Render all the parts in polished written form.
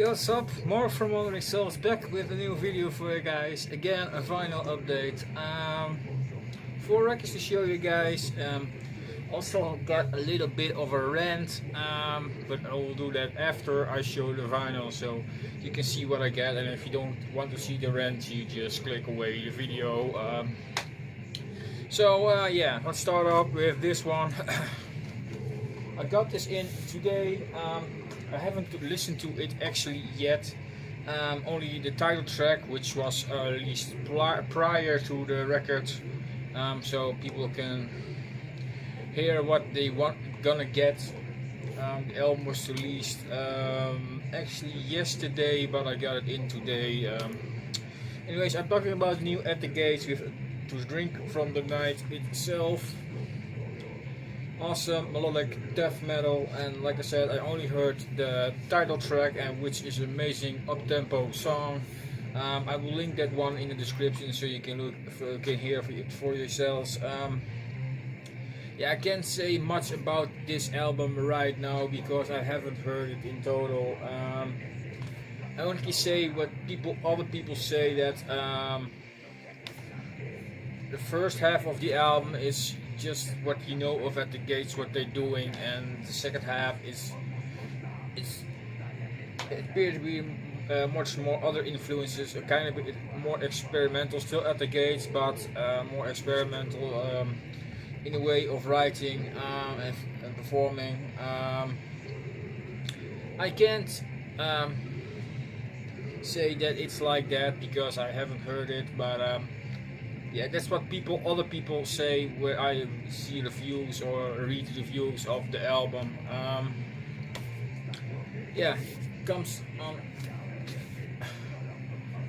Yo, what's up? More promotional results, back with a new video for you guys. Again, a vinyl update. 4 records to show you guys. Also got a little bit of a rant, but I will do that after I show the vinyl, so you can see what I get. And if you don't want to see the rant, you just click away the video. Yeah, let's start off with this one. I got this in today. I haven't listened to it actually yet. Only the title track, which was released prior to the record, so people can hear what they gonna get. The album was released actually yesterday, but I got it in today. Anyways, I'm talking about new At the Gates with To Drink from the Night itself. Awesome melodic death metal, and like I said, I only heard the title track, and which is an amazing up-tempo song. I will link that one in the description so you can hear it for yourselves. Yeah, I can't say much about this album right now because I haven't heard it in total. I only say what other people say, that the first half of the album is just what you know of At the Gates, what they're doing, and the second half it appears to be much more other influences, kind of more experimental, still At the Gates, but more experimental in a way of writing and performing. I can't say that it's like that because I haven't heard it, but yeah, that's what other people say where I see reviews or read reviews of the album. Yeah, it comes on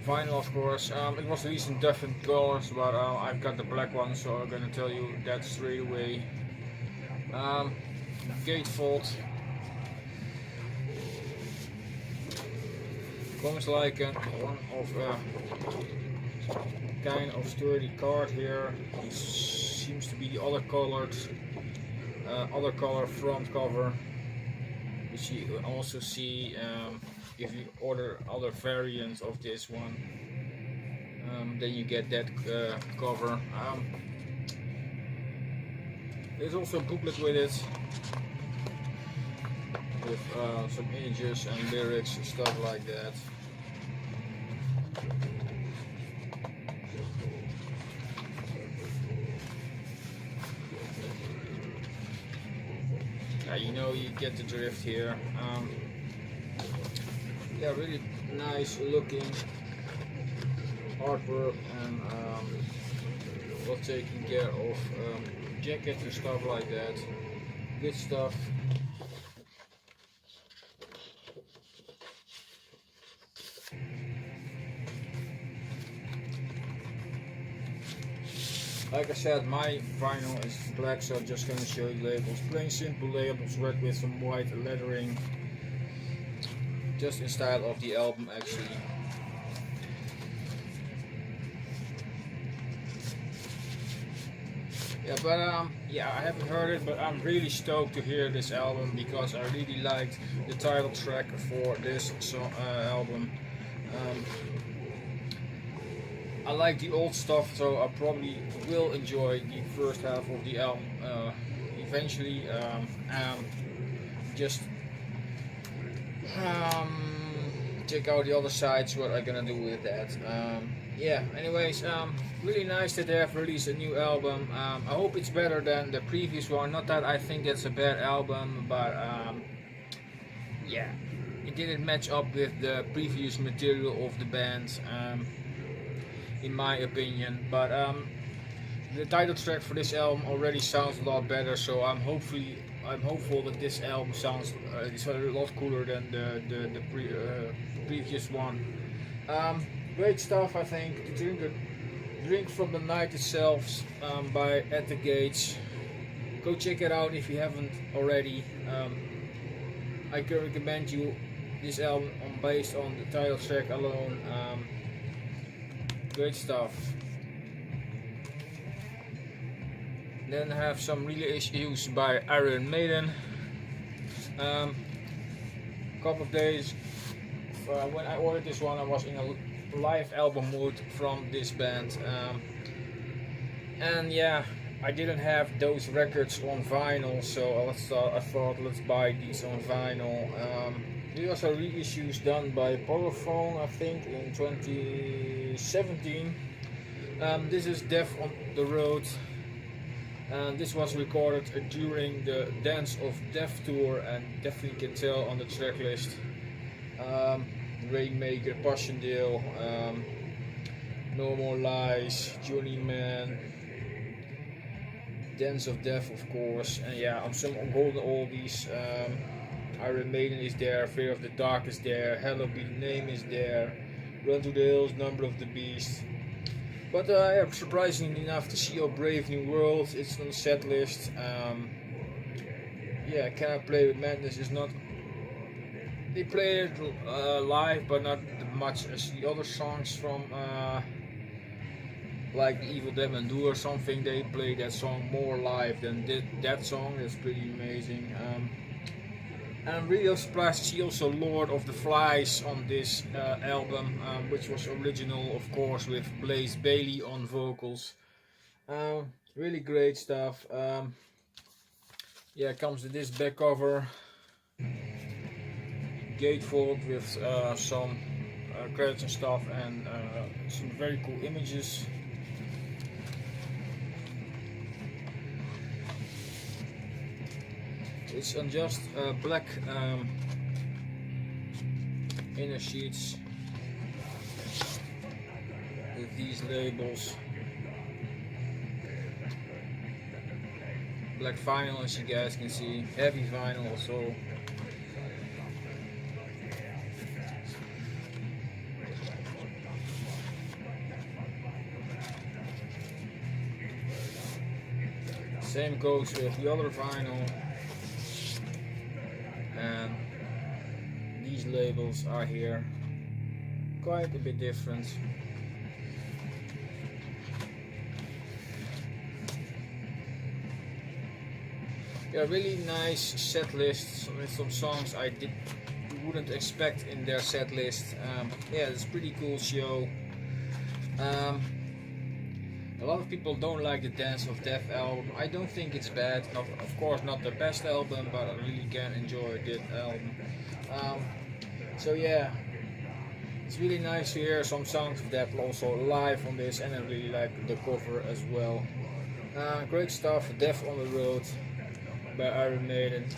vinyl, of course. It was released in different colors, but I've got the black one, so I'm gonna tell you that straight away. Gatefold comes like one of kind of sturdy card here. It seems to be the other color front cover, which you also see if you order other variants of this one. Then you get that cover. There's also a booklet with it, with some images and lyrics and stuff like that. You know, you get the drift here. Yeah, really nice looking artwork, and well taken care of. Jacket and stuff like that. Good stuff. Like I said, my vinyl is black, so I'm just going to show you labels. Plain simple labels, red with some white lettering. Just in style of the album, actually. Yeah, but yeah, I haven't heard it, but I'm really stoked to hear this album because I really liked the title track for this album. I like the old stuff, so I probably will enjoy the first half of the album eventually. Just check out the other sides, what I'm gonna do with that. Yeah, anyways, really nice that they have released a new album. I hope it's better than the previous one. Not that I think that's a bad album, but yeah, it didn't match up with the previous material of the band. In my opinion, but the title track for this album already sounds a lot better, so I'm hopeful that this album sounds it's a lot cooler than the previous one. Great stuff, I think. To Drink from the Night itself, by At the Gates. Go check it out if you haven't already. I can recommend you this album based on the title track alone. Great stuff. Then I have some reissues by Maiden. Couple of days when I ordered this one, I was in a live album mood from this band, and yeah, I didn't have those records on vinyl, so I thought let's buy these on vinyl. These also reissues done by Powerphone, I think, in 2017. This is Death on the Road, and this was recorded during the Dance of Death tour, and definitely can tell on the track list. Rainmaker, Passchendaele, No More Lies, Journeyman, Dance of Death, of course, and yeah, I'm holding all these. Iron Maiden is there, Fear of the Dark is there, Hallowed Be the Name is there, Run to the Hills, Number of the Beast. But yeah, surprisingly enough, to see Brave New World, it's on the set list. Yeah, Can I Play with Madness is not. They play it live, but not as much as the other songs from like Evil Dead and Do or something. They play that song more live than that song. That's pretty amazing. And I'm really surprised to see also Lord of the Flies on this album, which was original, of course, with Blaze Bayley on vocals. Really great stuff. Yeah, it comes with this back cover, gatefold with some credits and stuff, and some very cool images. It's on just black inner sheets with these labels. Black vinyl, as you guys can see, heavy vinyl also. Same goes with the other vinyl. And these labels are here, quite a bit different. Yeah, really nice set lists with some songs I wouldn't expect in their set list. Yeah, it's a pretty cool show. A lot of people don't like the Dance of Death album. I don't think it's bad. Of course, not the best album, but I really can enjoy that album. So yeah, it's really nice to hear some songs of that also live on this, and I really like the cover as well. Great stuff. Death on the Road by Iron Maiden.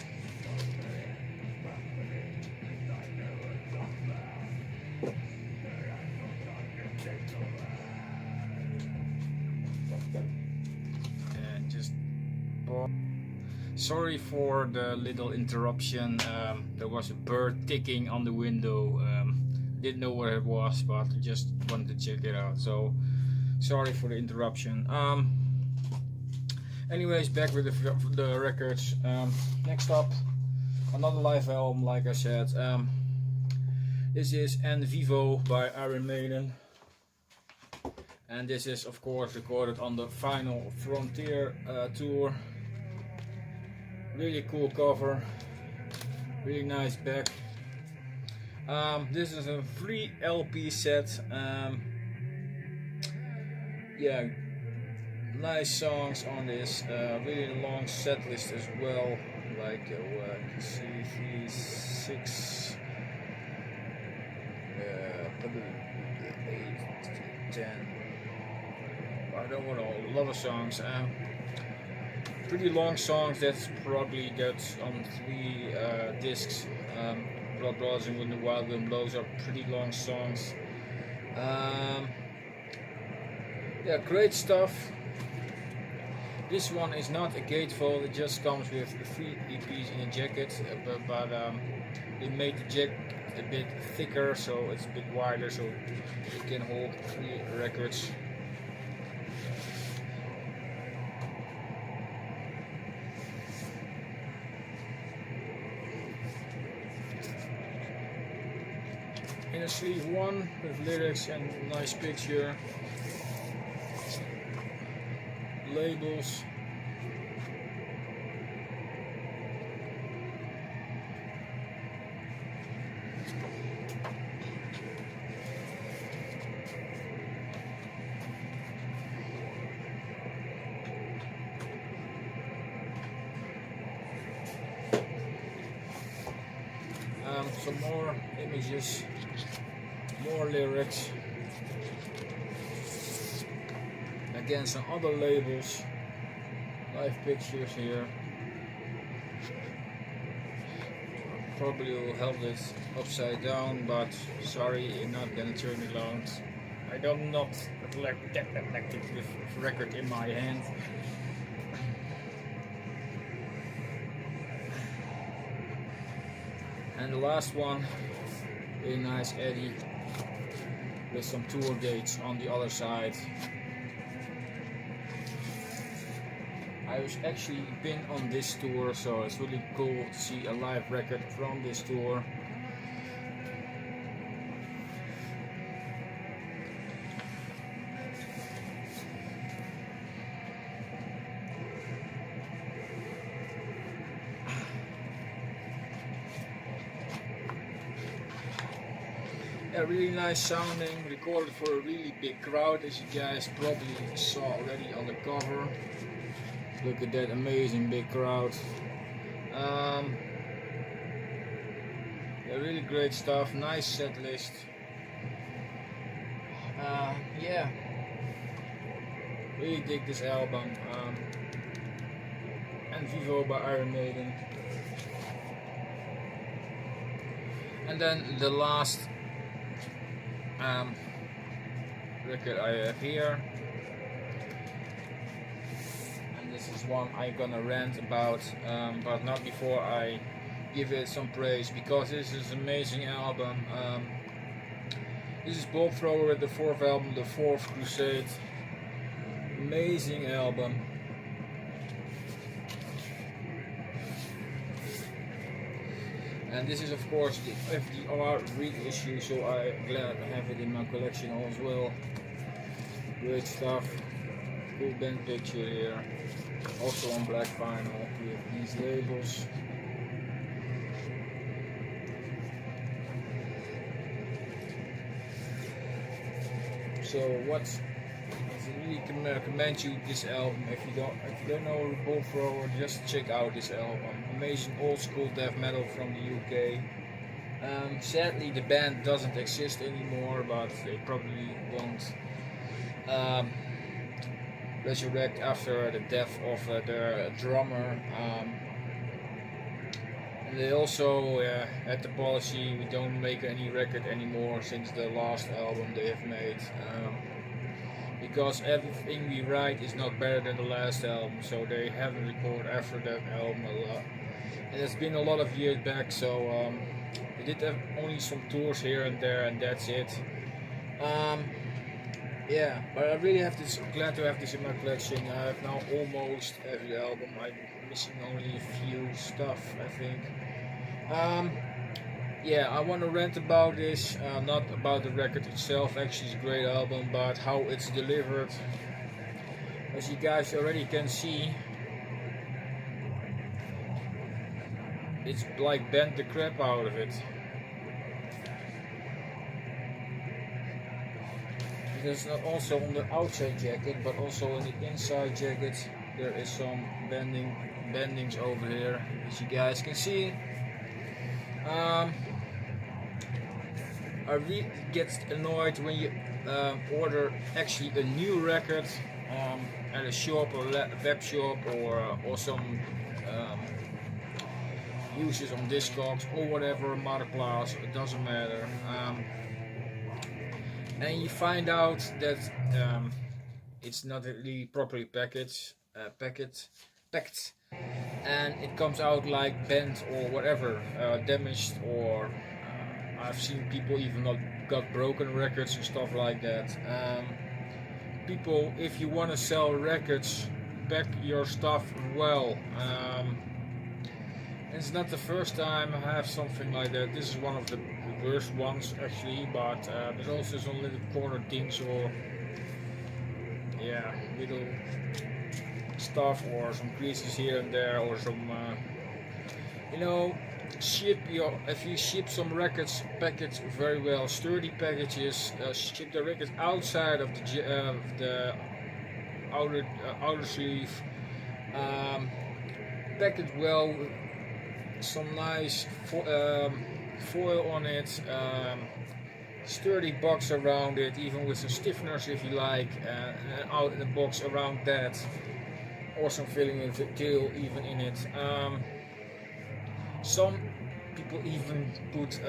Sorry for the little interruption. There was a bird ticking on the window. Didn't know what it was, but just wanted to check it out. So sorry for the interruption. Anyways, back with the records. Next up, another live album, like I said. This is Vivo by Iron Maiden. And this is, of course, recorded on the Final Frontier tour. Really cool cover, really nice back. This is a 3 LP set. Yeah, nice songs on this. Really long set list as well. Like you see, 3, 6, probably 8, 10. I don't want a lot of songs. Pretty long songs. That's probably on 3 discs. Blood Brothers and When the Wild Wind Blows are pretty long songs. Yeah, great stuff. This one is not a gatefold. It just comes with 3 EPs in a jacket, but they made the jacket a bit thicker, so it's a bit wider, so it can hold 3 records. Inner sleeve 1 with lyrics and nice picture, labels. some more images, more lyrics. Again, some other labels, live pictures here. Probably will hold it upside down, but sorry, you're not gonna turn it on. I don't not get elected with record in my hand. And the last one, really nice Eddie with some tour dates on the other side. I was actually been on this tour, so it's really cool to see a live record from this tour. Yeah, really nice sounding, recorded for a really big crowd, as you guys probably saw already on the cover. Look at that amazing big crowd. Yeah, really great stuff, nice set list. Yeah, really dig this album. And Vivo by Iron Maiden. And then the last record I have here, and this is one I'm gonna rant about, but not before I give it some praise, because this is an amazing album. This is Bob Thrower with the fourth album, the fourth Crusade. Amazing album. And this is of course the FDR reissue, so I'm glad I have it in my collection as well. Great stuff. Cool band picture here. Also on black vinyl with these labels. So I really recommend you this album. If you don't know Bob Thrower, just check out this album. Amazing old school death metal from the UK. Sadly, the band doesn't exist anymore, but they probably won't resurrect after the death of their drummer. And they also had the policy, we don't make any record anymore since the last album they have made. Because everything we write is not better than the last album, so they haven't recorded after that album a lot. And it's been a lot of years back, so they did have only some tours here and there, and that's it. Yeah, but I really glad to have this in my collection. I have now almost every album. I'm missing only a few stuff, I think. Yeah, I want to rant about this, not about the record itself. Actually, it's a great album, but how it's delivered. As you guys already can see, it's like bent the crap out of it. There's not also on the outside jacket, but also on the inside jacket, there is some bendings over here, as you guys can see. I really get annoyed when you order actually a new record at a shop or web shop, or some uses on Discogs or whatever, Mother Class, it doesn't matter. And you find out that it's not really properly packed, and it comes out like bent or whatever, damaged, or I've seen people even got broken records and stuff like that. People, if you want to sell records, pack your stuff well. It's not the first time I have something like that. This is one of the worst ones actually, but there's also some little corner things, or yeah, little stuff, or some creases here and there, or some you know, if you ship some records, package very well, sturdy packages, ship the records outside of the outer sleeve, pack it well, some nice foil on it, sturdy box around it, even with some stiffeners if you like, and out in the box around that, or some filling material even in it. Some people even put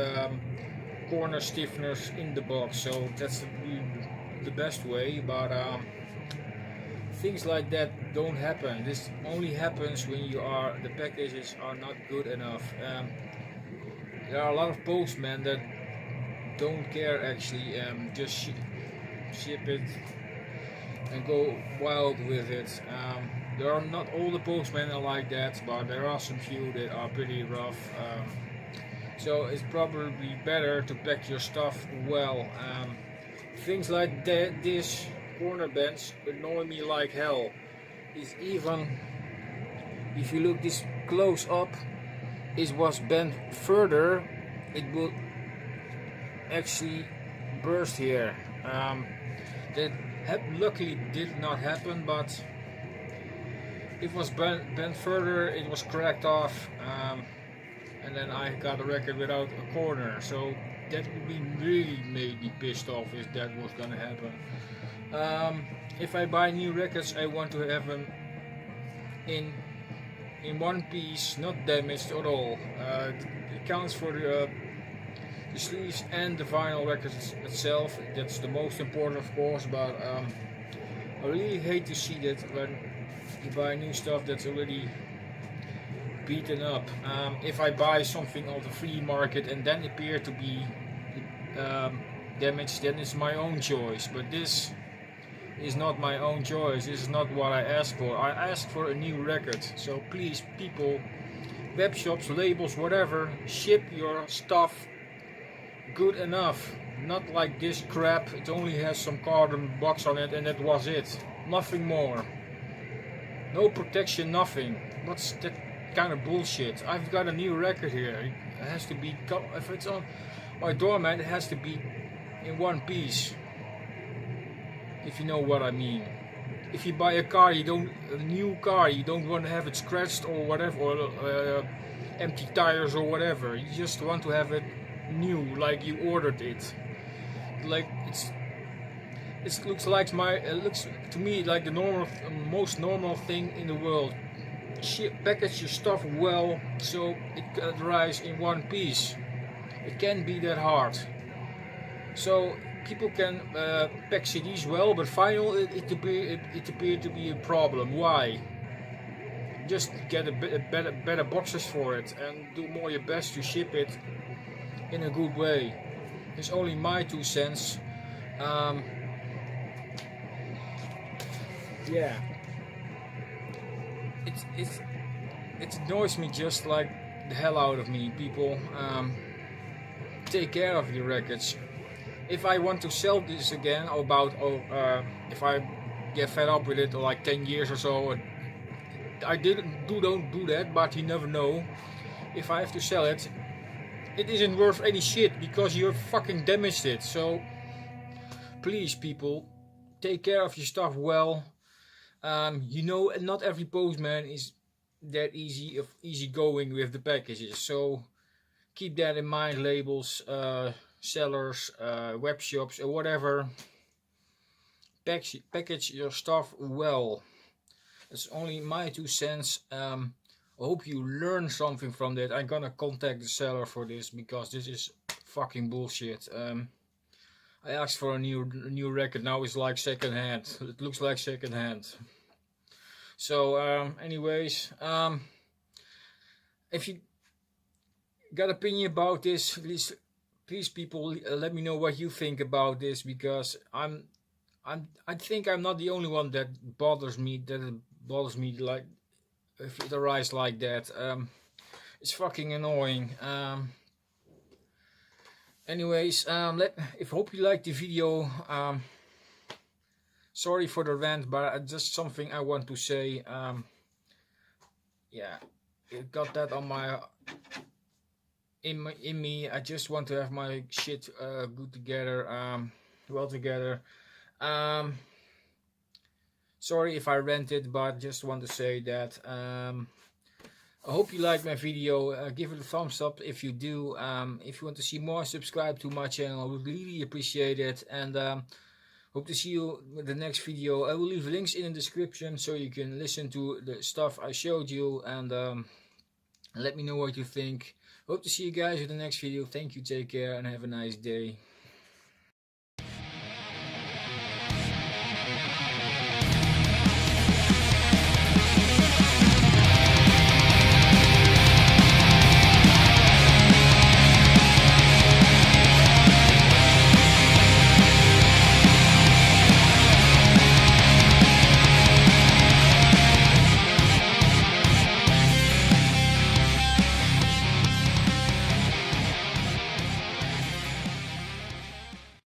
corner stiffeners in the box, so that's the best way, but things like that don't happen. This only happens when the packages are not good enough. There are a lot of postmen that don't care actually, just ship it and go wild with it. There are not all the postmen are like that, but there are some few that are pretty rough. So it's probably better to pack your stuff well. Things like that, this corner bench annoy me like hell. Is even if you look this close up, it was bent further, it would actually burst here. That luckily did not happen, but it was bent further, it was cracked off, and then I got a record without a corner. So that would be really made me pissed off if that was gonna happen. If I buy new records, I want to have them in one piece, not damaged at all. It counts for the sleeves and the vinyl records itself. That's the most important, of course, but I really hate to see that when you buy new stuff that's already beaten up. If I buy something on the free market and then appear to be damaged, then it's my own choice, but this is not my own choice. This is not what I asked for. I asked for a new record. So please, people, web shops, labels, whatever, ship your stuff good enough. Not like this crap. It only has some cardboard box on it and that was it. Nothing more. No protection, nothing. What's that kind of bullshit? I've got a new record here. It has to be, if it's on my doormat, it has to be in one piece. If you know what I mean. If you buy a car, a new car, you don't want to have it scratched or whatever, or empty tires or whatever. You just want to have it new, like you ordered it. Like it looks like it looks to me like the most normal thing in the world. Package your stuff well so it arrives in one piece. It can't be that hard. So people can pack CDs well, but vinyl it appeared to be a problem. Why? Just get better boxes for it and do more your best to ship it in a good way. It's only my 2 cents. Yeah, it annoys me just like the hell out of me. People, take care of your records. If I want to sell this again, if I get fed up with it like 10 years or so, I don't do that, but you never know. If I have to sell it, it isn't worth any shit because you fucking damaged it. So please, people, take care of your stuff well. You know, not every postman is that easy going with the packages. So keep that in mind, labels, sellers, web shops, or whatever. Package your stuff well. It's only my 2 cents. I hope you learn something from that. I'm gonna contact the seller for this because this is fucking bullshit. I asked for a new record. Now it's like second hand. It looks like second hand. So anyways, if you got opinion about this, please people, let me know what you think about this, because I think I'm not the only one that bothers me. Like if it arrives like that. It's fucking annoying. Anyways, hope you liked the video. Sorry for the rant, but just something I want to say. Yeah, it got that on my in me. I just want to have my shit good together, well together. Sorry if I ranted, but just want to say that. I hope you like my video. Give it a thumbs up if you do. If you want to see more, subscribe to my channel. I would really appreciate it. And hope to see you with the next video. I will leave links in the description so you can listen to the stuff I showed you. And let me know what you think. Hope to see you guys in the next video. Thank you, take care, and have a nice day.